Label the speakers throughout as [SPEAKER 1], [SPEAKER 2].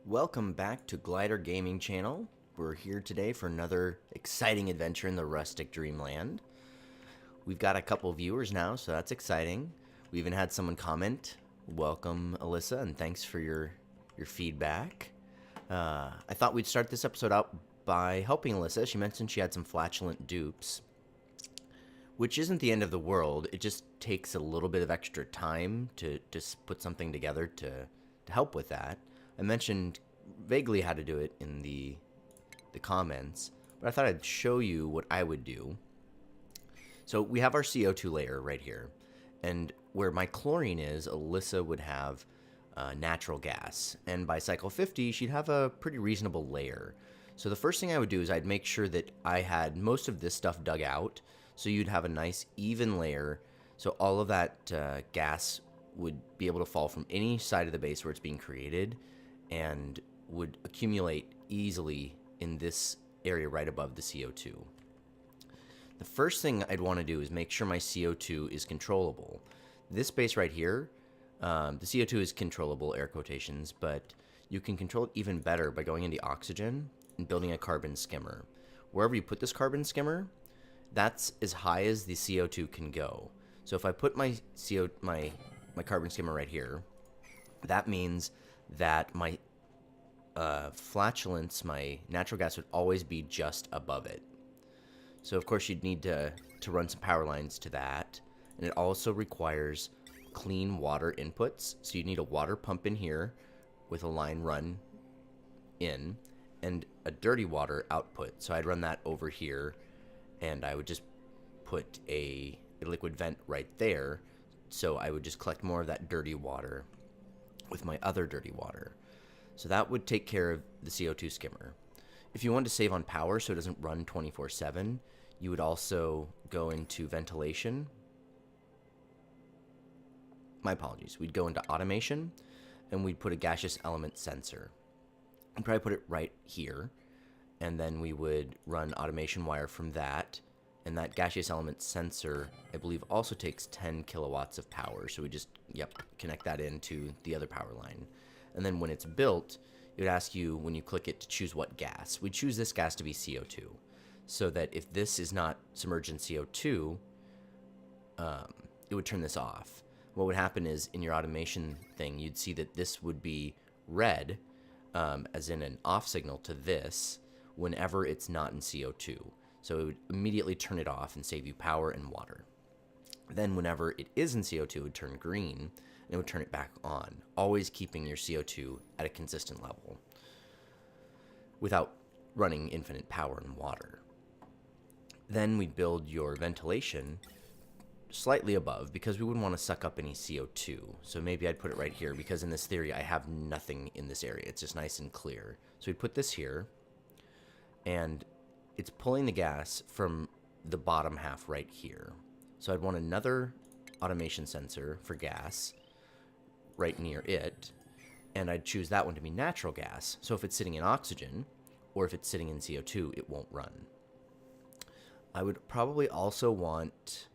[SPEAKER 1] Welcome back to Glider Gaming Channel. We're here today for another exciting adventure in the Rustic Dreamland. We've got a couple viewers now, so that's exciting. We even had someone comment. Welcome, Alyssa, and thanks for your feedback. I thought we'd start this episode out by helping Alyssa. She mentioned she had some flatulent dupes, which isn't the end of the world. It just takes a little bit of extra time to just put something together to help with that. I mentioned vaguely how to do it in the comments, but I thought I'd show you what I would do. So we have our CO2 layer right here, and where my chlorine is, Alyssa would have natural gas, and by cycle 50, she'd have a pretty reasonable layer. So the first thing I would do is I'd make sure that I had most of this stuff dug out, so you'd have a nice even layer, so all of that gas would be able to fall from any side of the base where it's being created, and would accumulate easily in this area right above the CO2. The first thing I'd want to do is make sure my CO2 is controllable. This base right here, the CO2 is controllable, air quotations, but you can control it even better by going into oxygen and building a carbon skimmer. Wherever you put this carbon skimmer, that's as high as the CO2 can go. So if I put my carbon skimmer right here, that means that my flatulence, my natural gas, would always be just above it. So of course you'd need to run some power lines to that, and it also requires clean water inputs. So you need a water pump in here with a line run in, and a dirty water output. So I'd run that over here, and I would just put a liquid vent right there. So I would just collect more of that dirty water with my other dirty water. So that would take care of the CO2 skimmer. If you want to save on power so it doesn't run 24/7, you would also go into ventilation. My apologies. We'd go into automation, and we'd put a gaseous element sensor. I'd probably put it right here, and then we would run automation wire from that. And that gaseous element sensor, I believe, also takes 10 kilowatts of power. So we just, connect that into the other power line. And then when it's built, it would ask you, when you click it, to choose what gas. We choose this gas to be CO2. So that if this is not submerged in CO2, it would turn this off. What would happen is, in your automation thing, you'd see that this would be red, as in an off signal to this, whenever it's not in CO2. So it would immediately turn it off and save you power and water. Then whenever it is in CO2, it would turn green, and it would turn it back on, always keeping your CO2 at a consistent level without running infinite power and water. Then we'd build your ventilation slightly above, because we wouldn't want to suck up any CO2. So maybe I'd put it right here, because in this theory I have nothing in this area. It's just nice and clear. So we'd put this here, and it's pulling the gas from the bottom half right here. So I'd want another automation sensor for gas right near it, and I'd choose that one to be natural gas. So if it's sitting in oxygen, or if it's sitting in CO2, it won't run. I would probably also want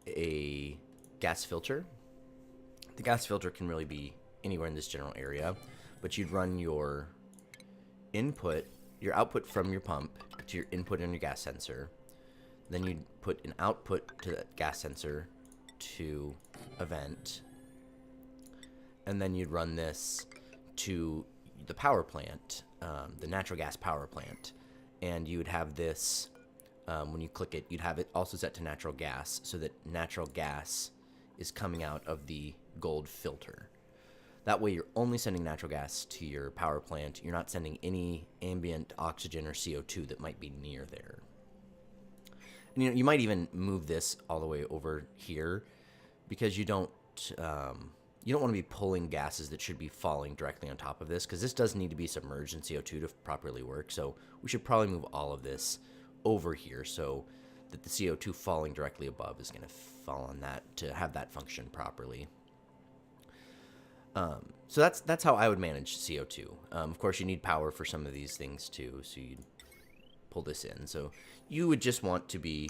[SPEAKER 1] a gas filter. The gas filter can really be anywhere in this general area, but you'd run your output from your pump to your input in your gas sensor. Then you'd put an output to that gas sensor to a vent. And then you'd run this to the power plant, the natural gas power plant. And you would have this, when you click it, you'd have it also set to natural gas, so that natural gas is coming out of the gold filter. That way you're only sending natural gas to your power plant. You're not sending any ambient oxygen or CO2 that might be near there. And you might even move this all the way over here, because you don't want to be pulling gases that should be falling directly on top of this, because this does need to be submerged in CO2 to properly work. So we should probably move all of this over here, so that the CO2 falling directly above is going to fall on that to have that function properly. So that's how I would manage CO2. Of course, you need power for some of these things too, so you'd pull this in. So you would just want to be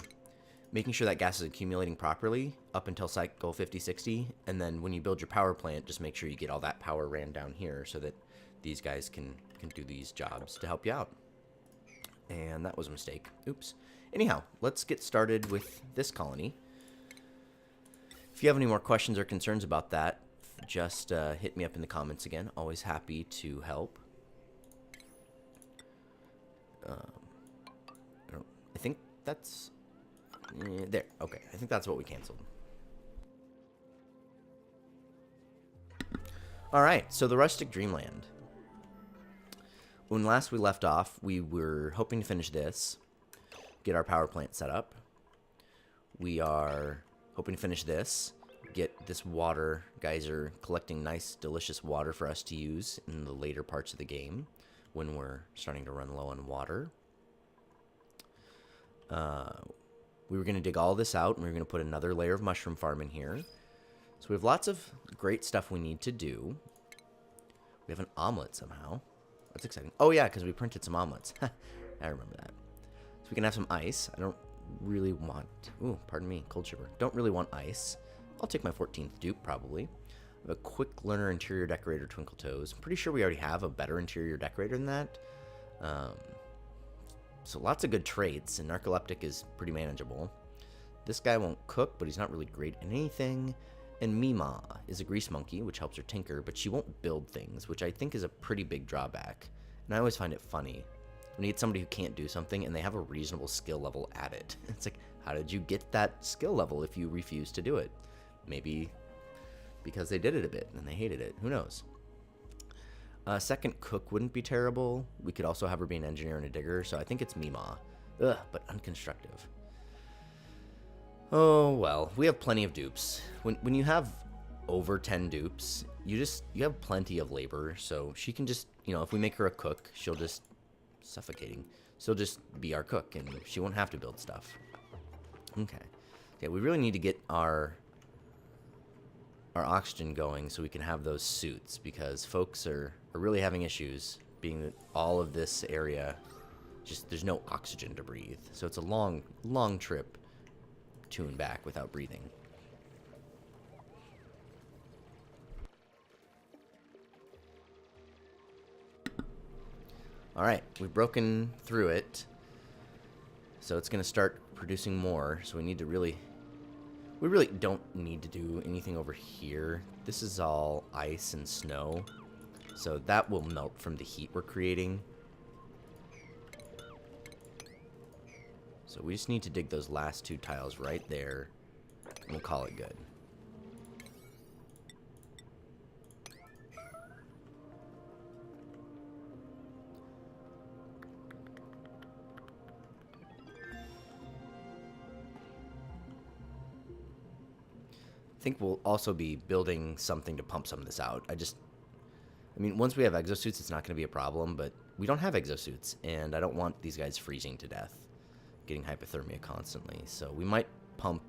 [SPEAKER 1] making sure that gas is accumulating properly up until cycle 50-60, and then when you build your power plant, just make sure you get all that power ran down here so that these guys can do these jobs to help you out. And that was a mistake. Oops. Anyhow, let's get started with this colony. If you have any more questions or concerns about that, just hit me up in the comments again. Always happy to help. I think that's... there. Okay, I think that's what we canceled. Alright, so the Rustic Dreamland. When last we left off, we were hoping to finish this, get our power plant set up. We are hoping to finish this, get this water geyser collecting nice, delicious water for us to use in the later parts of the game when we're starting to run low on water. We were going to dig all this out, and we were going to put another layer of mushroom farm in here. So we have lots of great stuff we need to do. We have an omelet somehow. That's exciting. Oh, yeah, because we printed some omelets. I remember that. So we can have some ice. I don't really want... Ooh, pardon me, cold shiver. Don't really want ice. I'll take my 14th dupe, probably. I have a quick learner interior decorator, Twinkle Toes. I'm pretty sure we already have a better interior decorator than that. So lots of good traits, and narcoleptic is pretty manageable. This guy won't cook, but he's not really great at anything. And Mima is a grease monkey, which helps her tinker, but she won't build things, which I think is a pretty big drawback. And I always find it funny when you get somebody who can't do something and they have a reasonable skill level at it. It's like, how did you get that skill level if you refuse to do it? Maybe because they did it a bit and they hated it. Who knows? Second cook wouldn't be terrible. We could also have her be an engineer and a digger, so I think it's Mima. Ugh, but unconstructive. Oh, well, we have plenty of dupes. When you have over 10 dupes, you have plenty of labor, so she can just, if we make her a cook, she'll just, suffocating, she'll just be our cook, and she won't have to build stuff. Okay. Yeah, we really need to get our oxygen going so we can have those suits, because folks are really having issues, being that all of this area, just, there's no oxygen to breathe. So it's a long, long trip to and back without breathing. Alright, we've broken through it. So it's going to start producing more. So we need to we really don't need to do anything over here. This is all ice and snow. So that will melt from the heat we're creating. So we just need to dig those last two tiles right there, and we'll call it good. I think we'll also be building something to pump some of this out. I mean, once we have exosuits, it's not going to be a problem, but we don't have exosuits, and I don't want these guys freezing to death, getting hypothermia constantly. So we might pump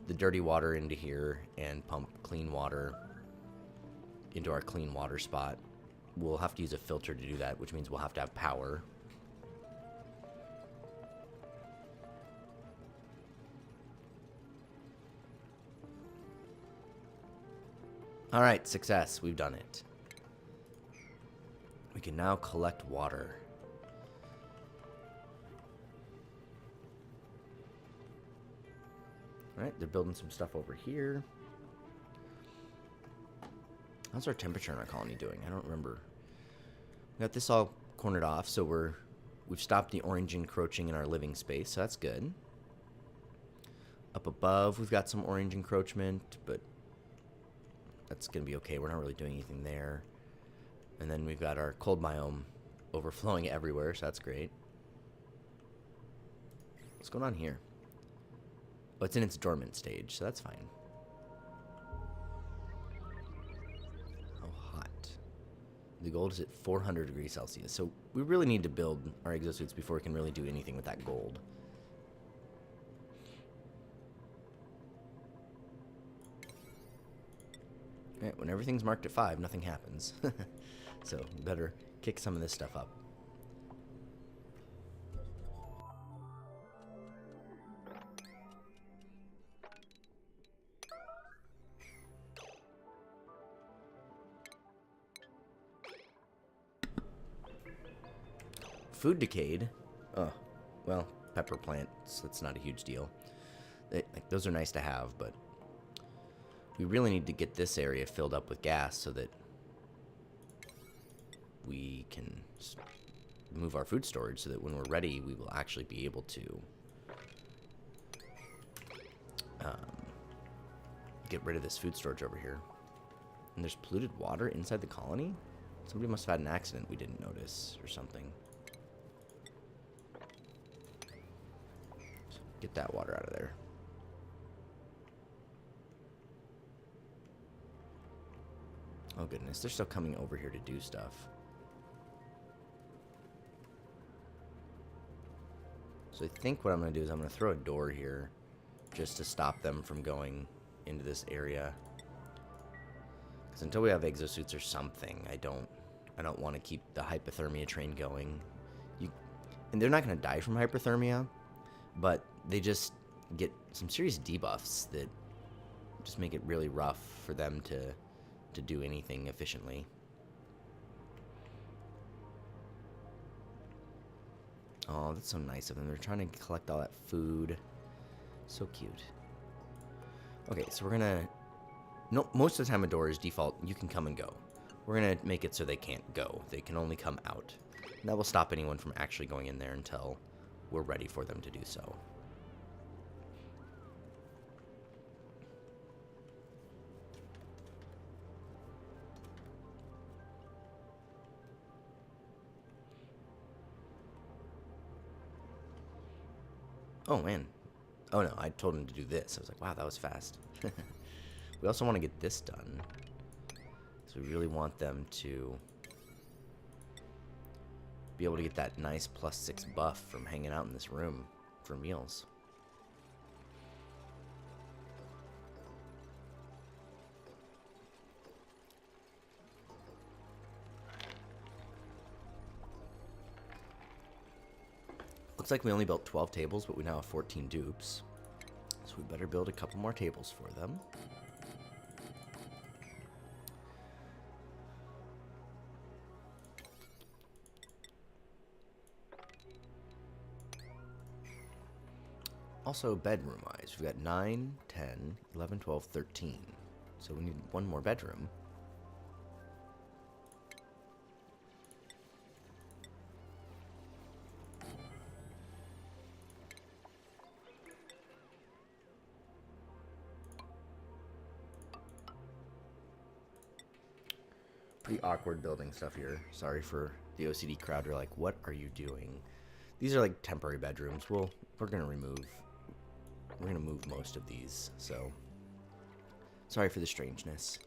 [SPEAKER 1] the dirty water into here and pump clean water into our clean water spot. We'll have to use a filter to do that, which means we'll have to have power. All right, success. We've done it. We can now collect water. All right, they're building some stuff over here. How's our temperature in our colony doing? I don't remember. We got this all cornered off, so we've stopped the orange encroaching in our living space, so that's good. Up above, we've got some orange encroachment, but that's going to be okay. We're not really doing anything there. And then we've got our cold biome overflowing everywhere, so that's great. What's going on here? Oh, it's in its dormant stage, so that's fine. How hot. The gold is at 400 degrees Celsius, so we really need to build our exosuits before we can really do anything with that gold. Right, when everything's marked at 5, nothing happens. So, better kick some of this stuff up. food decayed. Oh, well, pepper plants, that's not a huge deal. Like, those are nice to have, but we really need to get this area filled up with gas so that we can move our food storage so that when we're ready, we will actually be able to get rid of this food storage over here. And there's polluted water inside the colony? Somebody must have had an accident we didn't notice or something. So get that water out of there. Oh goodness, they're still coming over here to do stuff. So I think what I'm going to do is I'm going to throw a door here just to stop them from going into this area. Because until we have exosuits or something, I don't want to keep the hypothermia train going. And they're not going to die from hypothermia, but they just get some serious debuffs that just make it really rough for them to do anything efficiently. Oh, that's so nice of them. They're trying to collect all that food. So cute. Okay, so we're gonna... No, most of the time a door is default. You can come and go. We're gonna make it so they can't go. They can only come out. And that will stop anyone from actually going in there until we're ready for them to do so. Oh, man. Oh, no. I told him to do this. I was like, wow, that was fast. We also want to get this done. So we really want them to be able to get that nice +6 buff from hanging out in this room for meals. Looks like we only built 12 tables, but we now have 14 dupes. So we better build a couple more tables for them. Also, bedroom-wise, we've got 9, 10, 11, 12, 13. So we need one more bedroom. Pretty awkward building stuff here. Sorry for the OCD crowd. You're like, what are you doing? These are like temporary bedrooms. We're gonna move most of these. So sorry for the strangeness.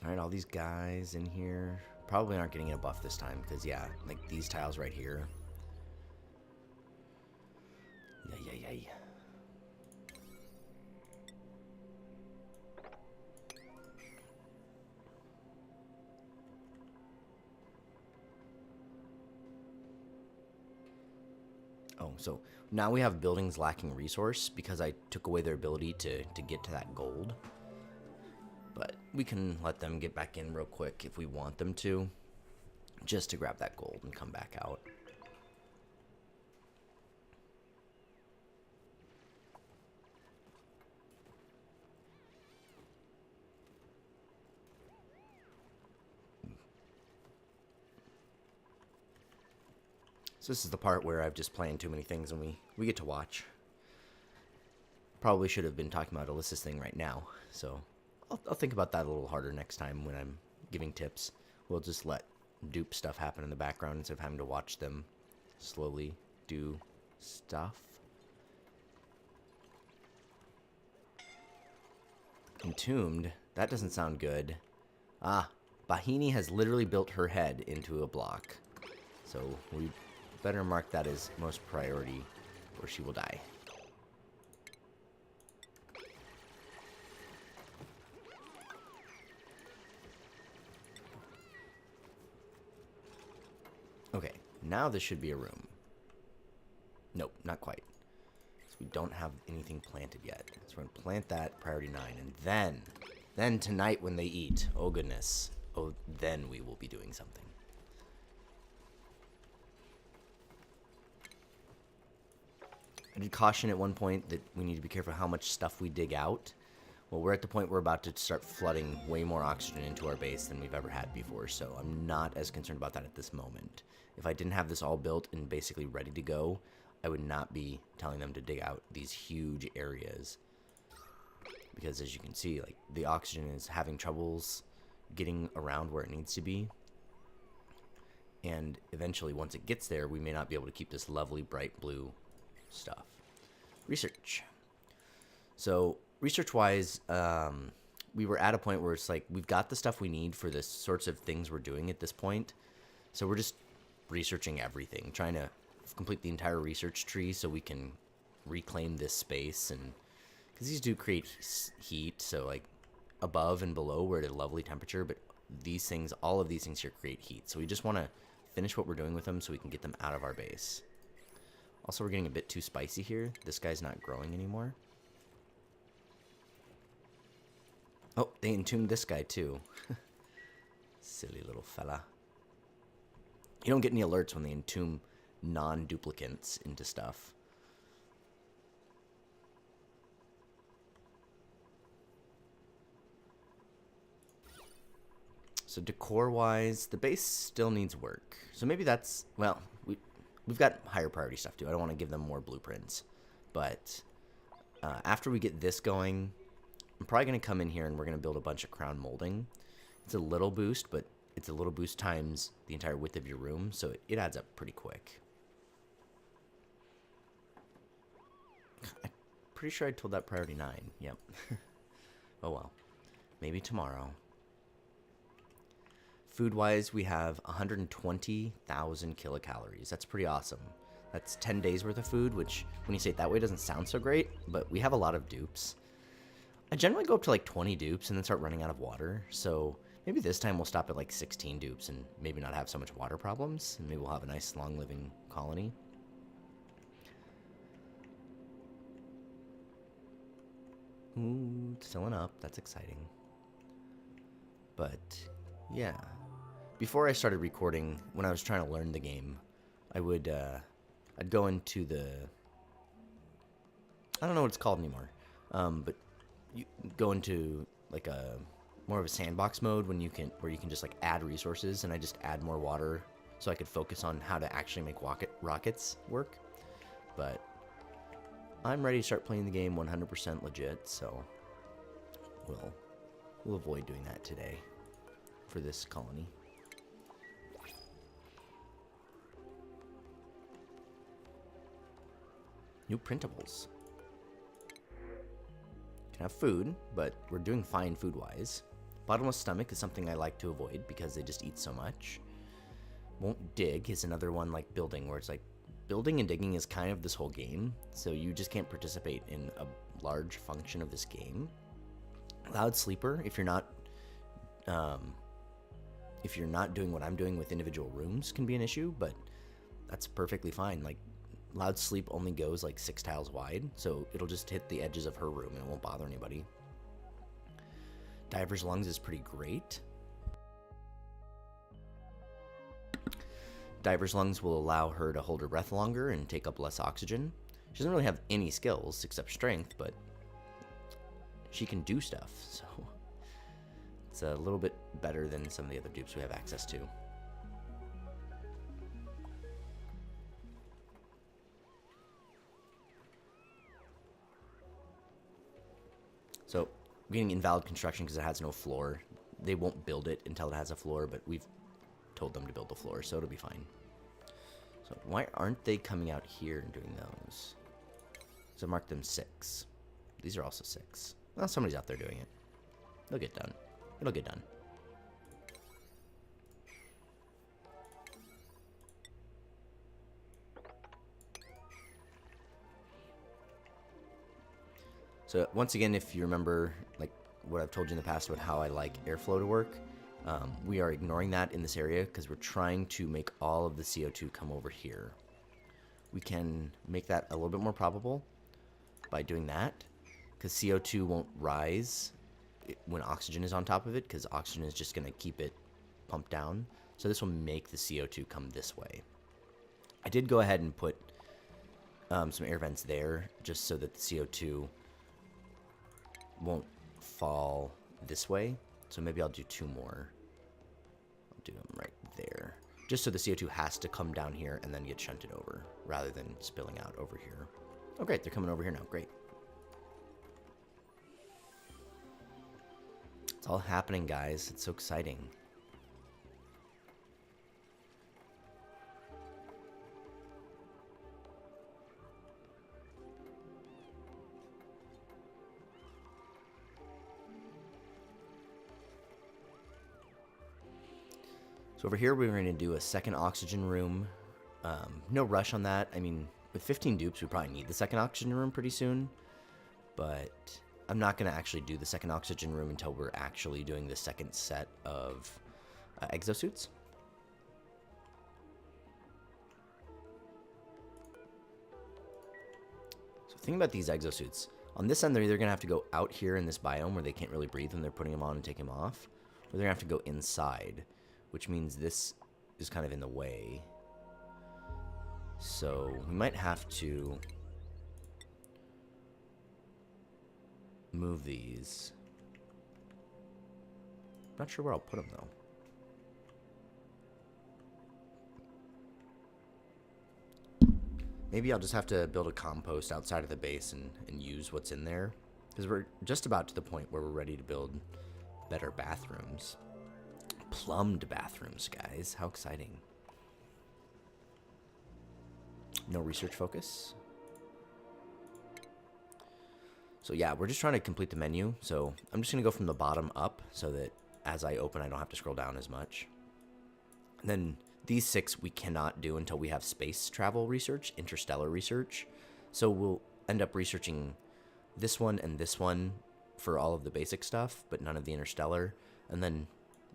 [SPEAKER 1] All right, all these guys in here probably aren't getting a buff this time because yeah, like these tiles right here. Yay. Oh, so now we have buildings lacking resource because I took away their ability to get to that gold. But we can let them get back in real quick if we want them to, just to grab that gold and come back out. So this is the part where I've just planned too many things and we get to watch. Probably should have been talking about Alyssa's thing right now, so I'll think about that a little harder next time when I'm giving tips. We'll just let dupe stuff happen in the background instead of having to watch them slowly do stuff. Entombed? That doesn't sound good. Ah, Bahini has literally built her head into a block. So we better mark that as most priority or she will die. Okay, now this should be a room. Nope, not quite. So we don't have anything planted yet. So we're going to plant that, priority 9, and then tonight when they eat, oh goodness, oh, then we will be doing something. I did caution at one point that we need to be careful how much stuff we dig out. Well, we're at the point where we're about to start flooding way more oxygen into our base than we've ever had before, so I'm not as concerned about that at this moment. If I didn't have this all built and basically ready to go, I would not be telling them to dig out these huge areas. Because as you can see, like, the oxygen is having troubles getting around where it needs to be. And eventually, once it gets there, we may not be able to keep this lovely bright blue stuff. Research. So research-wise, we were at a point where it's like we've got the stuff we need for the sorts of things we're doing at this point. So we're just researching everything, trying to complete the entire research tree so we can reclaim this space. And because these do create heat, so like above and below we're at a lovely temperature, but these things, all of these things here create heat. So we just want to finish what we're doing with them so we can get them out of our base. Also, we're getting a bit too spicy here. This guy's not growing anymore. Oh, they entombed this guy too. Silly little fella. You don't get any alerts when they entomb non-duplicants into stuff. So decor-wise, the base still needs work. So maybe that's, well, we've got higher priority stuff too. I don't want to give them more blueprints. But after we get this going, I'm probably going to come in here and we're going to build a bunch of crown molding. It's a little boost, but it's a little boost times the entire width of your room, so it adds up pretty quick. I'm pretty sure I told that priority 9. Yep. Oh well. Maybe tomorrow. Food-wise, we have 120,000 kilocalories. That's pretty awesome. That's 10 days worth of food, which, when you say it that way, doesn't sound so great, but we have a lot of dupes. I generally go up to like 20 dupes and then start running out of water, so maybe this time we'll stop at like 16 dupes and maybe not have so much water problems, and maybe we'll have a nice long-living colony. Ooh, it's filling up. That's exciting. But, yeah. Before I started recording, when I was trying to learn the game, I'd go into the, I don't know what it's called anymore, but you go into like a more of a sandbox mode where you can just like add resources, and I just add more water so I could focus on how to actually make rockets work. But I'm ready to start playing the game 100% legit, so we'll avoid doing that today for this colony. New printables. Can have food, but we're doing fine food-wise. Bottomless stomach is something I like to avoid because they just eat so much. Won't dig is another one like building, where it's like building and digging is kind of this whole game, so you just can't participate in a large function of this game. Loud sleeper, if you're not doing what I'm doing with individual rooms, can be an issue, but that's perfectly fine. Like, loud sleep only goes like 6 tiles wide, so it'll just hit the edges of her room and it won't bother anybody. Diver's lungs is pretty great. Diver's lungs will allow her to hold her breath longer and take up less oxygen. She doesn't really have any skills except strength, but she can do stuff, so it's a little bit better than some of the other dupes we have access to. So, getting invalid construction because it has no floor. They won't build it until it has a floor, but we've told them to build the floor, so it'll be fine. So, why aren't they coming out here and doing those? So, mark them 6. These are also 6. Well, somebody's out there doing it. They'll get done. It'll get done. So once again, if you remember like what I've told you in the past about how I like airflow to work, we are ignoring that in this area because we're trying to make all of the CO2 come over here. We can make that a little bit more probable by doing that, because CO2 won't rise when oxygen is on top of it, because oxygen is just going to keep it pump down. So this will make the CO2 come this way. I did go ahead and put some air vents there just so that the CO2 won't fall this way. So maybe I'll do 2 more. I'll do them right there. Just so the CO2 has to come down here and then get shunted over rather than spilling out over here. Oh, great. They're coming over here now. Great. It's all happening, guys. It's so exciting. So over here, we're going to do a second oxygen room. No rush on that. I mean, with 15 dupes, we probably need the second oxygen room pretty soon. But I'm not going to actually do the second oxygen room until we're actually doing the second set of exosuits. So thinking about these exosuits. On this end, they're either going to have to go out here in this biome where they can't really breathe when they're putting them on and taking them off. Or they're going to have to go inside, which means this is kind of in the way. So we might have to move these. Not sure where I'll put them though. Maybe I'll just have to build a compost outside of the base and use what's in there. Because we're just about to the point where we're ready to build better bathrooms. Plumbed bathrooms, guys. How exciting. No research focus. So yeah, we're just trying to complete the menu. So I'm just going to go from the bottom up so that as I open, I don't have to scroll down as much. And then these 6 we cannot do until we have space travel research, interstellar research. So we'll end up researching this one and this one for all of the basic stuff, but none of the interstellar. And then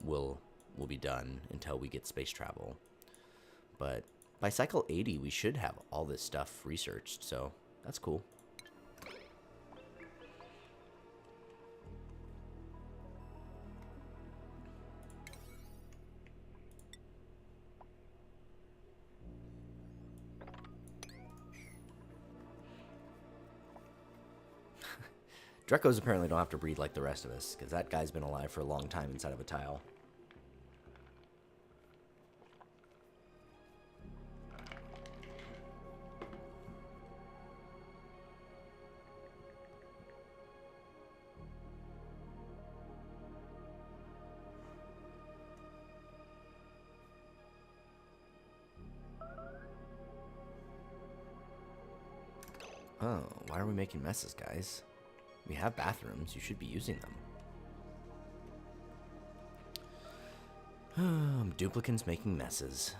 [SPEAKER 1] we'll be done until we get space travel. But by cycle 80, we should have all this stuff researched, so that's cool. Drekos apparently don't have to breathe like the rest of us, because that guy's been alive for a long time inside of a tile. Oh, why are we making messes, guys? We have bathrooms. You should be using them. Duplicants making messes.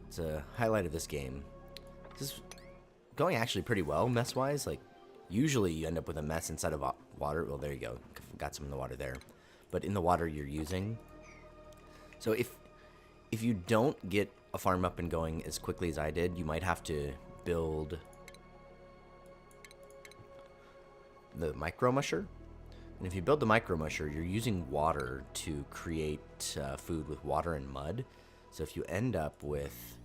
[SPEAKER 1] It's a highlight of this game. This is going actually pretty well, mess-wise. Like, usually you end up with a mess inside of water. Well, there you go. Got some in the water there. But in the water you're using. So if you don't get a farm up and going as quickly as I did, you might have to build the micro musher. And if you build the micro musher, you're using water to create food with water and mud. So if you end up with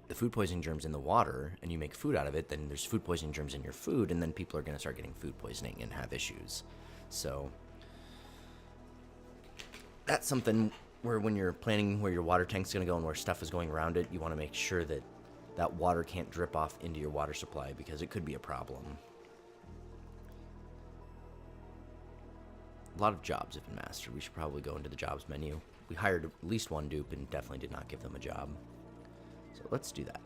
[SPEAKER 1] the food poisoning germs in the water and you make food out of it, then there's food poisoning germs in your food, and then people are going to start getting food poisoning and have issues. So that's something where when you're planning where your water tank's going to go and where stuff is going around it, you want to make sure that that water can't drip off into your water supply, because it could be a problem. A lot of jobs have been mastered. We should probably go into the jobs menu. We hired at least one dupe and definitely did not give them a job. So let's do that.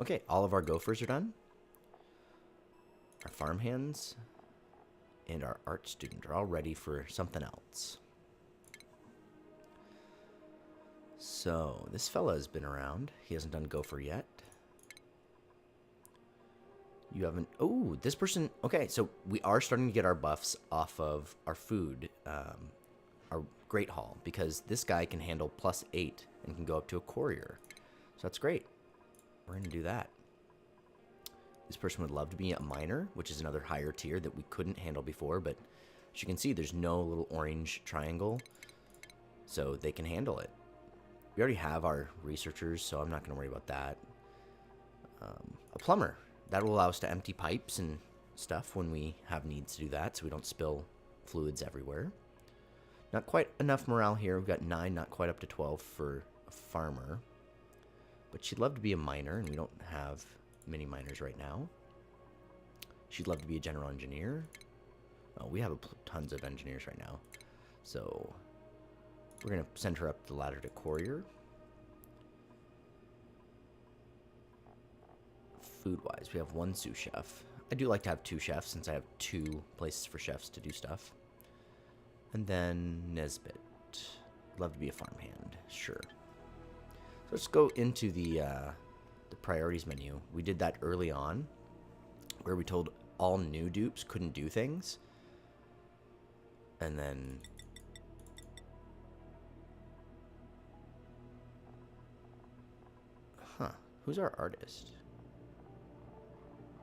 [SPEAKER 1] Okay, all of our gophers are done. Our farmhands and our art student are all ready for something else. So this fella has been around. He hasn't done gopher yet. You haven't. Oh, this person. Okay, so we are starting to get our buffs off of our food, our Great Hall, because this guy can handle +8 and can go up to a courier. So that's great. We're going to do that. This person would love to be a miner, which is another higher tier that we couldn't handle before, but As you can see, there's no little orange triangle, so they can handle it. We already have our researchers, so I'm not going to worry about that. A plumber. That will allow us to empty pipes and stuff when we have needs to do that, so we don't spill fluids everywhere. Not quite enough morale here. We've got 9, not quite up to 12 for a farmer. But she'd love to be a miner, and we don't have many miners right now. She'd love to be a general engineer. Oh, we have tons of engineers right now. So we're going to send her up the ladder to courier. Food-wise, we have 1 sous chef. I do like to have 2 chefs since I have 2 places for chefs to do stuff. And then Nesbit. Love to be a farmhand. Sure. So let's go into the priorities menu. We did that early on, where we told all new dupes couldn't do things. And then who's our artist?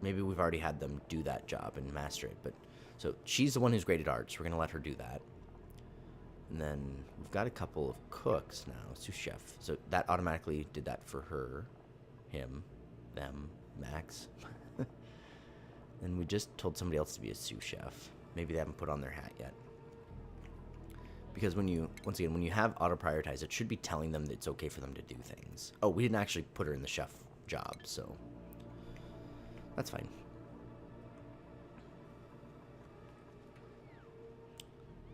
[SPEAKER 1] Maybe we've already had them do that job and master it, but so she's the one who's great at art, so we're gonna let her do that. And then we've got a couple of cooks now, sous chef. So that automatically did that for her, him, them, Max. And we just told somebody else to be a sous chef. Maybe they haven't put on their hat yet. Because when you, once again, when you have auto-prioritize, it should be telling them that it's okay for them to do things. Oh, we didn't actually put her in the chef job, so that's fine.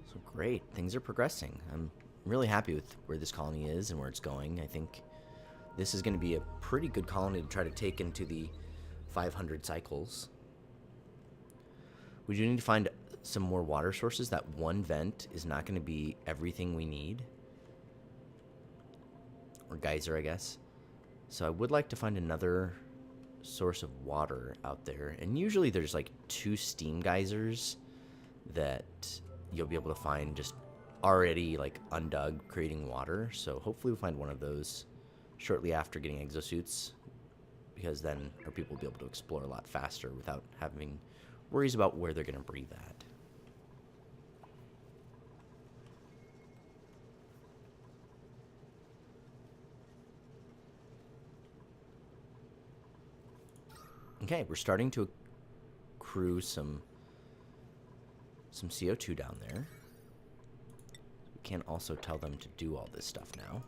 [SPEAKER 1] So great, things are progressing. I'm really happy with where this colony is and where it's going. I think this is going to be a pretty good colony to try to take into the 500 cycles. We do need to find some more water sources. That one vent is not going to be everything we need. Or geyser, I guess. So I would like to find another source of water out there. And usually there's like 2 steam geysers that you'll be able to find just already like undug, creating water. So hopefully we'll find one of those shortly after getting exosuits, because then our people will be able to explore a lot faster without having worries about where they're going to breathe at. Okay, we're starting to accrue some CO2 down there. We can also tell them to do all this stuff now.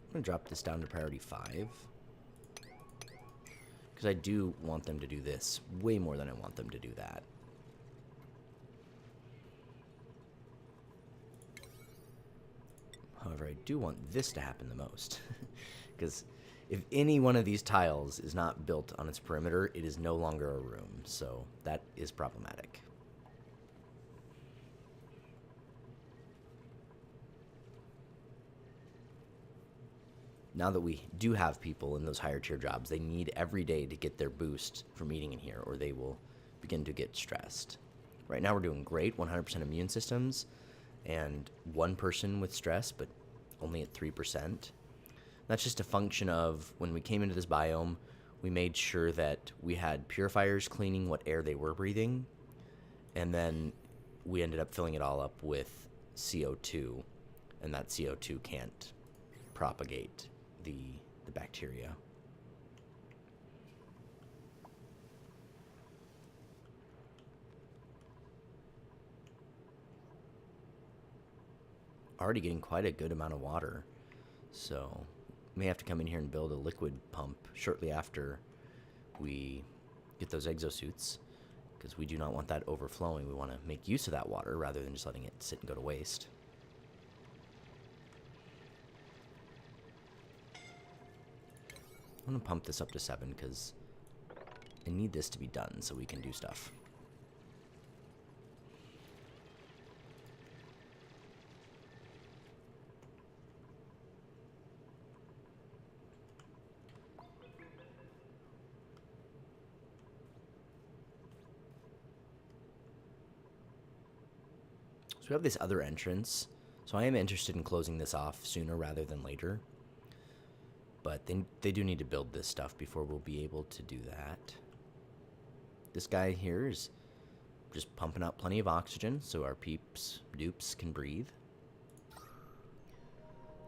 [SPEAKER 1] I'm going to drop this down to priority 5. Because I do want them to do this way more than I want them to do that. However, I do want this to happen the most. Because if any one of these tiles is not built on its perimeter, it is no longer a room. So that is problematic. Now that we do have people in those higher tier jobs, they need every day to get their boost from eating in here, or they will begin to get stressed. Right now we're doing great, 100% immune systems, and 1 person with stress, but only at 3%. That's just a function of when we came into this biome, we made sure that we had purifiers cleaning what air they were breathing, and then we ended up filling it all up with CO2, and that CO2 can't propagate the bacteria. Already getting quite a good amount of water, so may have to come in here and build a liquid pump shortly after we get those exosuits, because we do not want that overflowing. We want to make use of that water rather than just letting it sit and go to waste. I'm going to pump this up to 7 because I need this to be done so we can do stuff. So we have this other entrance, so I am interested in closing this off sooner rather than later. But they do need to build this stuff before we'll be able to do that. This guy here is just pumping out plenty of oxygen so our dupes can breathe.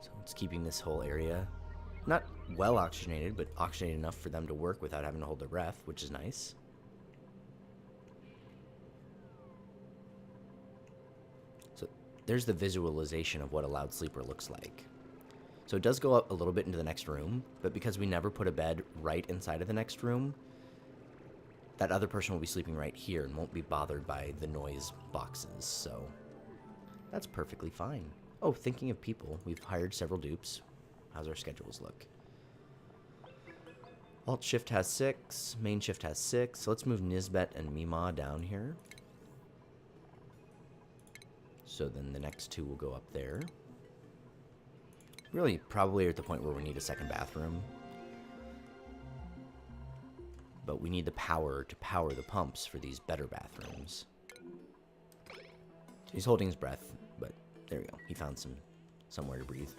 [SPEAKER 1] So it's keeping this whole area not well oxygenated, but oxygenated enough for them to work without having to hold their breath, which is nice. So there's the visualization of what a loud sleeper looks like. So it does go up a little bit into the next room, but because we never put a bed right inside of the next room, that other person will be sleeping right here and won't be bothered by the noise boxes, so that's perfectly fine. Oh, thinking of people, we've hired several dupes. How's our schedules look? Alt shift has 6, main shift has 6, so let's move Nisbet and Mima down here. So then the next 2 will go up there. Really, probably at the point where we need a second bathroom. But we need the power to power the pumps for these better bathrooms. He's holding his breath, but there we go. He found somewhere to breathe.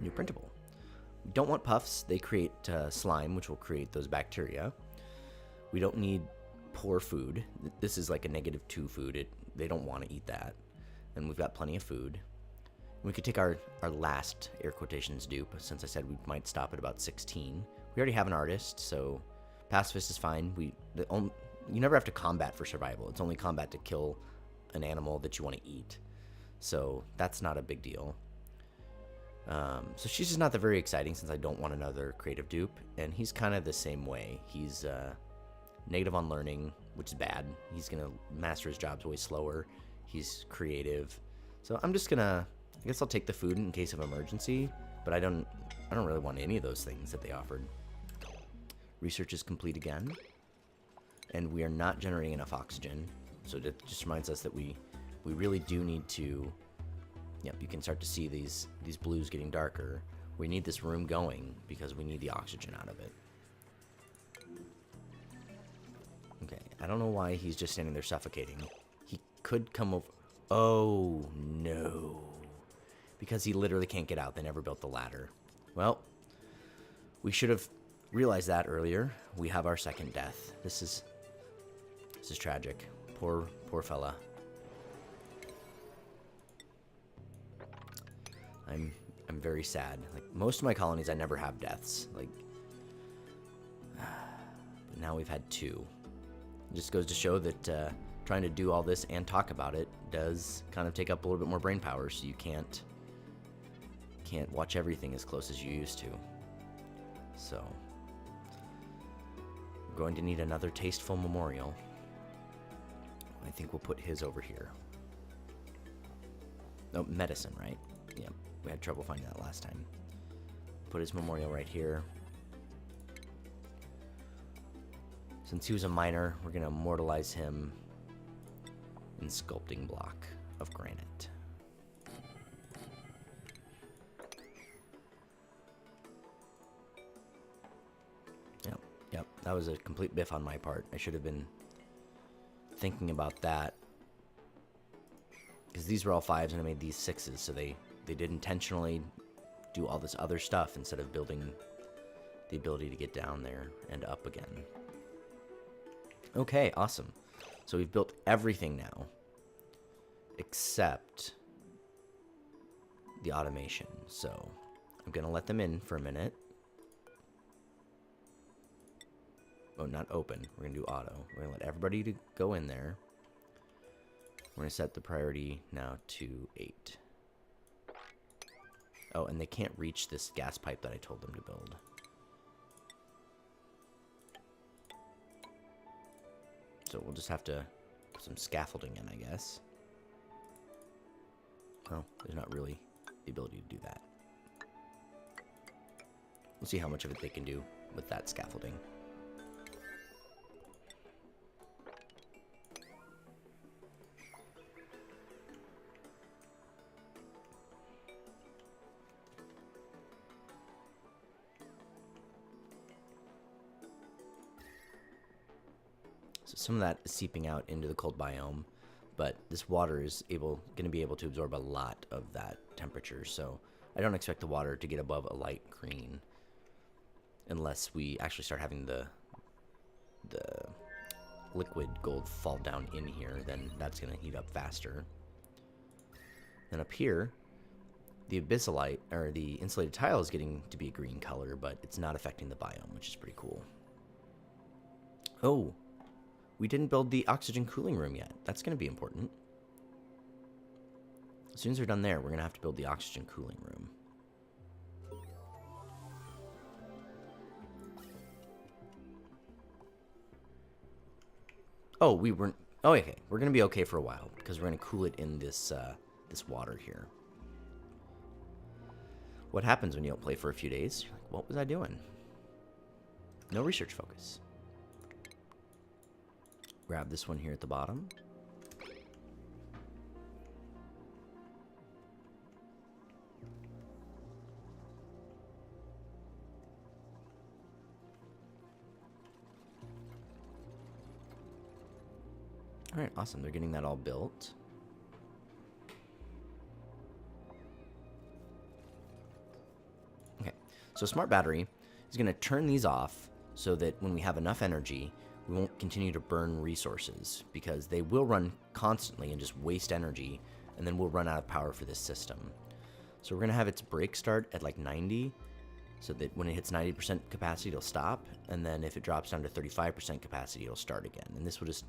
[SPEAKER 1] New printable. We don't want puffs. They create slime, which will create those bacteria. We don't need poor food. This is like a -2 food. They don't want to eat that. And we've got plenty of food. We could take our last air quotations dupe, since I said we might stop at about 16. We already have an artist, so pacifist is fine. You never have to combat for survival. It's only combat to kill an animal that you want to eat. So that's not a big deal. So she's just not that very exciting, since I don't want another creative dupe. And he's kind of the same way. He's negative on learning, which is bad. He's going to master his jobs way slower. He's creative. So I'm just gonna, I guess I'll take the food in case of emergency, but I don't really want any of those things that they offered. Research is complete again, and we are not generating enough oxygen. So that just reminds us that we really do need to, yep, you can start to see these blues getting darker. We need this room going because we need the oxygen out of it. Okay, I don't know why he's just standing there suffocating. He could come over. Oh, no. Because he literally can't get out. They never built the ladder. Well, we should have realized that earlier. We have our second death. This is tragic. Poor fella. I'm very sad. Like, most of my colonies, I never have deaths. Like, but now we've had 2. It just goes to show that trying to do all this and talk about it does kind of take up a little bit more brain power, so you can't watch everything as close as you used to. So we're going to need another tasteful memorial. I think we'll put his over here. Oh, medicine, right? Yeah, we had trouble finding that last time. Put his memorial right here. Since he was a miner, we're going to immortalize him in sculpting block of granite. Yep, that was a complete biff on my part. I should have been thinking about that, because these were all 5s and I made these 6s, so they did intentionally do all this other stuff instead of building the ability to get down there and up again. Okay, awesome. So we've built everything now, except the automation. So I'm going to let them in for a minute. Oh, not open. We're going to do auto. We're going to let everybody to go in there. We're going to set the priority now to 8. Oh, and they can't reach this gas pipe that I told them to build. So we'll just have to put some scaffolding in, I guess. Oh, there's not really the ability to do that. We'll see how much of it they can do with that scaffolding. So some of that is seeping out into the cold biome, but this water is going to be able to absorb a lot of that temperature. So I don't expect the water to get above a light green unless we actually start having the liquid gold fall down in here. Then that's going to heat up faster. Then up here, the abyssalite, or the insulated tile, is getting to be a green color, but it's not affecting the biome, which is pretty cool. Oh, we didn't build the oxygen cooling room yet. That's going to be important. As soon as we're done there, we're going to have to build the oxygen cooling room. Oh, we weren't... Oh, okay. We're going to be okay for a while, because we're going to cool it in this, this water here. What happens when you don't play for a few days? You're like, what was I doing? No research focus. Grab this one here at the bottom. All right, awesome. They're getting that all built. Okay, so smart battery is going to turn these off so that when we have enough energy, we won't continue to burn resources, because they will run constantly and just waste energy, and then we'll run out of power for this system. So we're going to have its break start at like 90, so that when it hits 90% capacity, it'll stop, and then if it drops down to 35% capacity, it'll start again. And this will just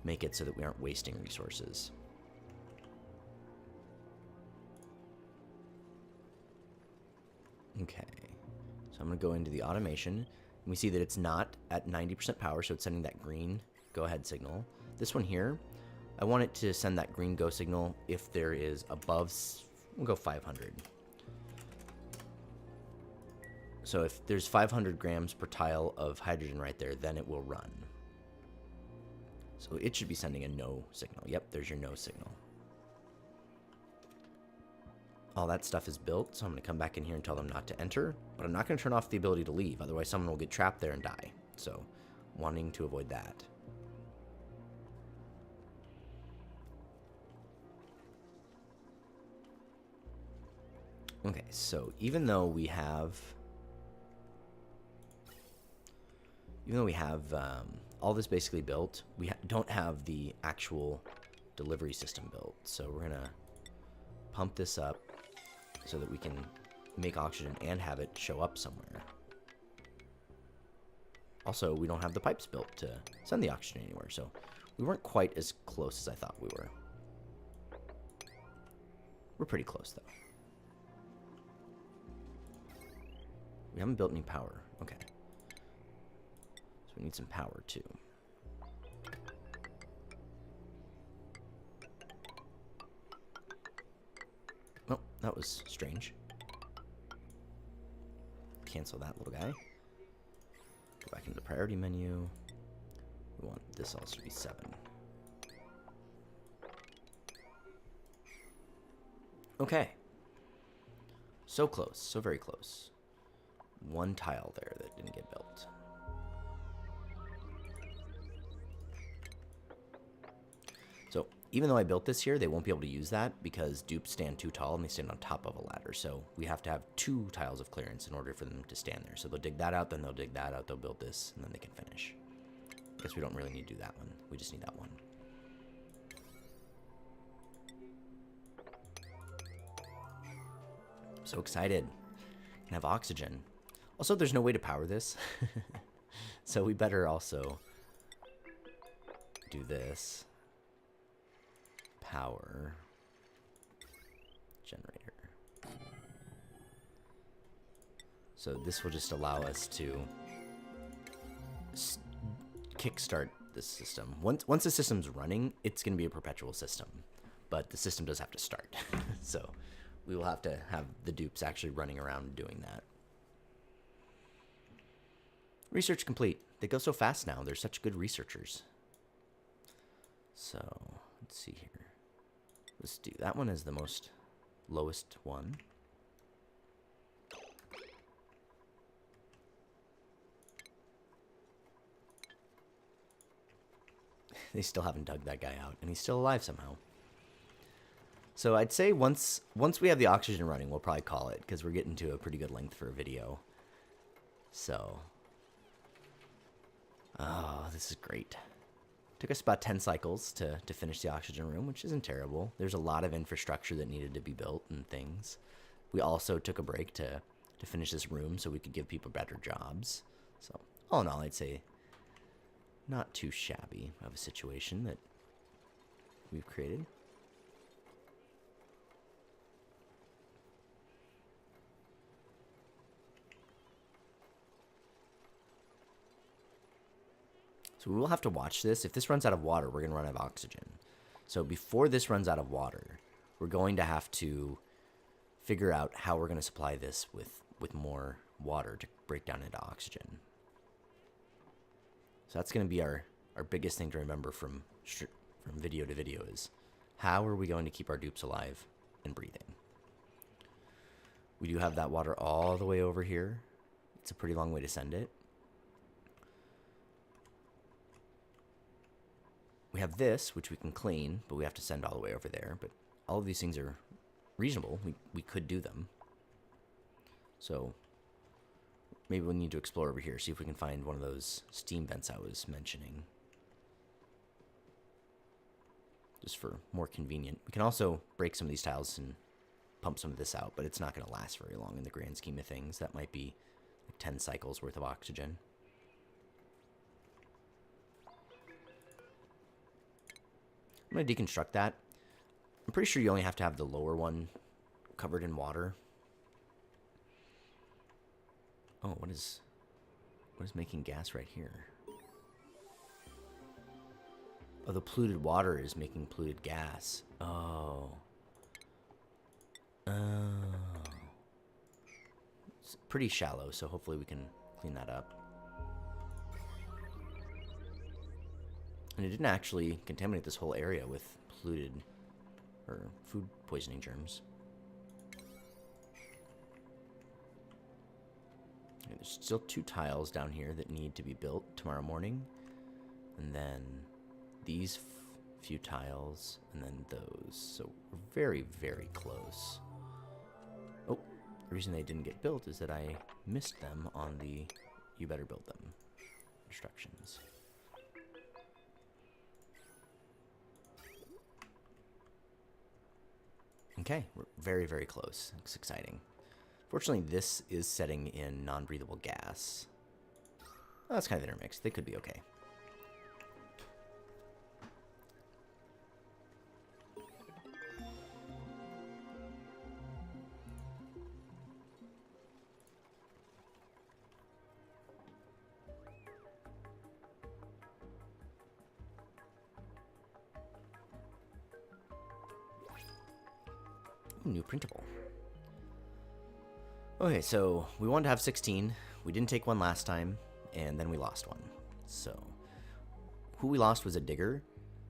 [SPEAKER 1] make it so that we aren't wasting resources. Okay, so I'm going to go into the automation. And we see that it's not at 90% power, so it's sending that green go ahead signal. This one here, I want it to send that green go signal if there is above, we'll go 500. So if there's 500 grams per tile of hydrogen right there, then it will run. So it should be sending a no signal. Yep, there's your no signal. All that stuff is built, so I'm going to come back in here and tell them not to enter, but I'm not going to turn off the ability to leave, otherwise someone will get trapped there and die. So, wanting to avoid that. Okay, so even though we have all this basically built, we don't have the actual delivery system built. So we're going to pump this up so that we can make oxygen and have it show up somewhere. Also, we don't have the pipes built to send the oxygen anywhere, so we weren't quite as close as I thought we were. We're pretty close, though. We haven't built any power. Okay. So we need some power, too. Oh, that was strange. Cancel that little guy. Go back into the priority menu. We want this also to be 7. Okay. So close. So very close. One tile there that didn't get built. So even though I built this here, they won't be able to use that because dupes stand too tall and they stand on top of a ladder. So we have to have 2 tiles of clearance in order for them to stand there. So they'll dig that out, then they'll dig that out, they'll build this, and then they can finish. I guess we don't really need to do that one. We just need that one. So excited. Can have oxygen. Also, there's no way to power this. So we better also do this. Power generator. So this will just allow us to kickstart this system. Once the system's running, it's going to be a perpetual system, but the system does have to start. So we will have to have the dupes actually running around doing that. Research complete. They go so fast now. They're such good researchers. So let's see here. Let's do that one as the most lowest one. They still haven't dug that guy out, and he's still alive somehow. So I'd say once we have the oxygen running, we'll probably call it, because we're getting to a pretty good length for a video. So, oh, this is great. Took us about 10 cycles to finish the oxygen room, which isn't terrible. There's a lot of infrastructure that needed to be built and things. We also took a break to finish this room so we could give people better jobs. So, all in all, I'd say not too shabby of a situation that we've created. So we will have to watch this. If this runs out of water, we're going to run out of oxygen. So before this runs out of water, we're going to have to figure out how we're going to supply this with more water to break down into oxygen. So that's going to be our biggest thing to remember from video to video is how are we going to keep our dupes alive and breathing? We do have that water all the way over here. It's a pretty long way to send it. We have this, which we can clean, but we have to send all the way over there. But all of these things are reasonable. We could do them. So maybe we'll need to explore over here, see if we can find one of those steam vents I was mentioning. Just for more convenient. We can also break some of these tiles and pump some of this out, but it's not going to last very long in the grand scheme of things. That might be like 10 cycles worth of oxygen. I'm going to deconstruct that. I'm pretty sure you only have to have the lower one covered in water. Oh, what is making gas right here? Oh, the polluted water is making polluted gas. Oh. Oh. It's pretty shallow, so hopefully we can clean that up. And it didn't actually contaminate this whole area with polluted or food poisoning germs. Okay, there's still 2 tiles down here that need to be built tomorrow morning. And then these few tiles, and then those. So we're very, very close. Oh, the reason they didn't get built is that I missed them on the you better build them instructions. Okay, we're very, very close. It's exciting. Fortunately, this is setting in non-breathable gas. Oh, that's kind of intermixed. They could be okay. New printable. Okay, so we wanted to have 16. We didn't take one last time, and then we lost one. So who we lost was a digger.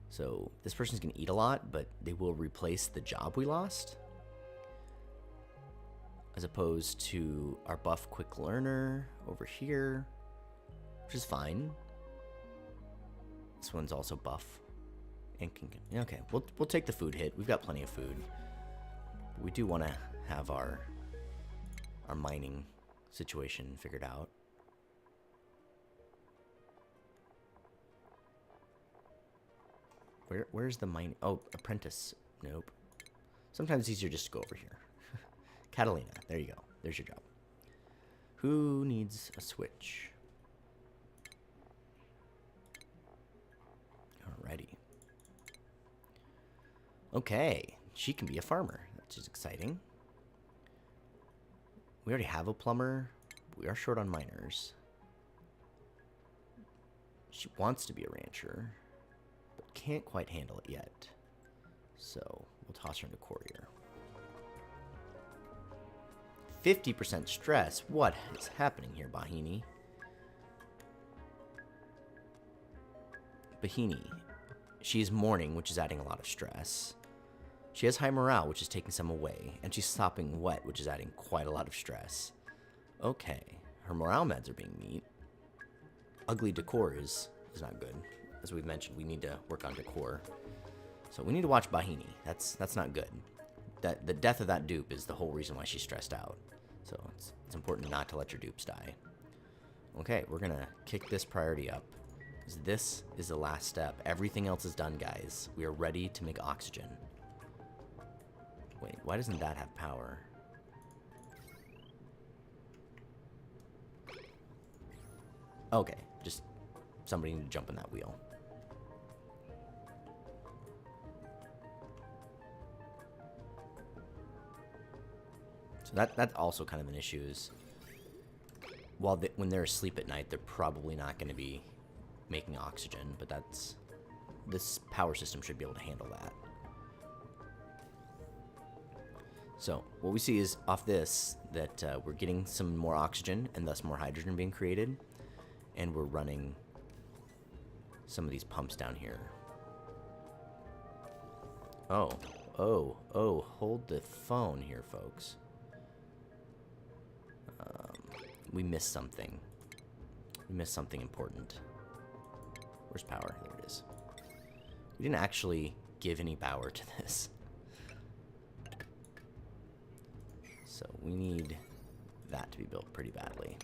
[SPEAKER 1] So this person's going to eat a lot, but they will replace the job we lost. As opposed to our buff quick learner over here, which is fine. This one's also buff. And okay, we'll take the food hit. We've got plenty of food. We do want to have our mining situation figured out. Where's the mining? Oh, apprentice. Nope. Sometimes it's easier just to go over here. Catalina. There you go. There's your job. Who needs a switch? Alrighty. Okay. She can be a farmer, which is exciting. We already have a plumber. We are short on miners. She wants to be a rancher, but can't quite handle it yet. So we'll toss her into courier. 50% stress. What is happening here, Bahini? Bahini. She is mourning, which is adding a lot of stress. She has high morale, which is taking some away, and she's stopping wet, which is adding quite a lot of stress. Okay, her morale meds are being neat. Ugly decor is not good. as we've mentioned, we need to work on decor. So we need to watch Bahini. That's not good. The death of that dupe is the whole reason why she's stressed out. So it's important not to let your dupes die. Okay, we're gonna kick this priority up. This is the last step. Everything else is done, guys. We are ready to make oxygen. Wait, why doesn't that have power? Okay, just somebody need to jump in that wheel. So that's also kind of an issue is when they're asleep at night, they're probably not going to be making oxygen, but this power system should be able to handle that. So what we see is off this that we're getting some more oxygen and thus more hydrogen being created, and we're running some of these pumps down here. Oh, hold the phone here, folks. We missed something. We missed something important. Where's power? There it is. We didn't actually give any power to this. So we need that to be built pretty badly.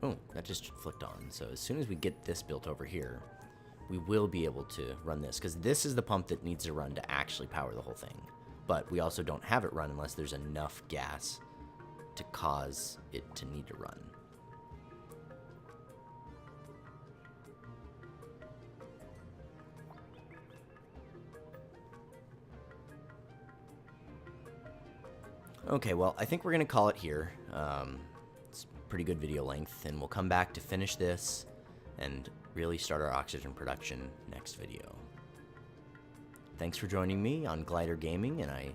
[SPEAKER 1] Oh, that just flicked on. So as soon as we get this built over here, we will be able to run this, because this is the pump that needs to run to actually power the whole thing. But we also don't have it run unless there's enough gas to cause it to need to run. Okay, well, I think we're going to call it here. It's pretty good video length, and we'll come back to finish this and really start our oxygen production next video. Thanks for joining me on Glider Gaming, and I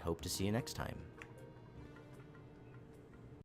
[SPEAKER 1] hope to see you next time.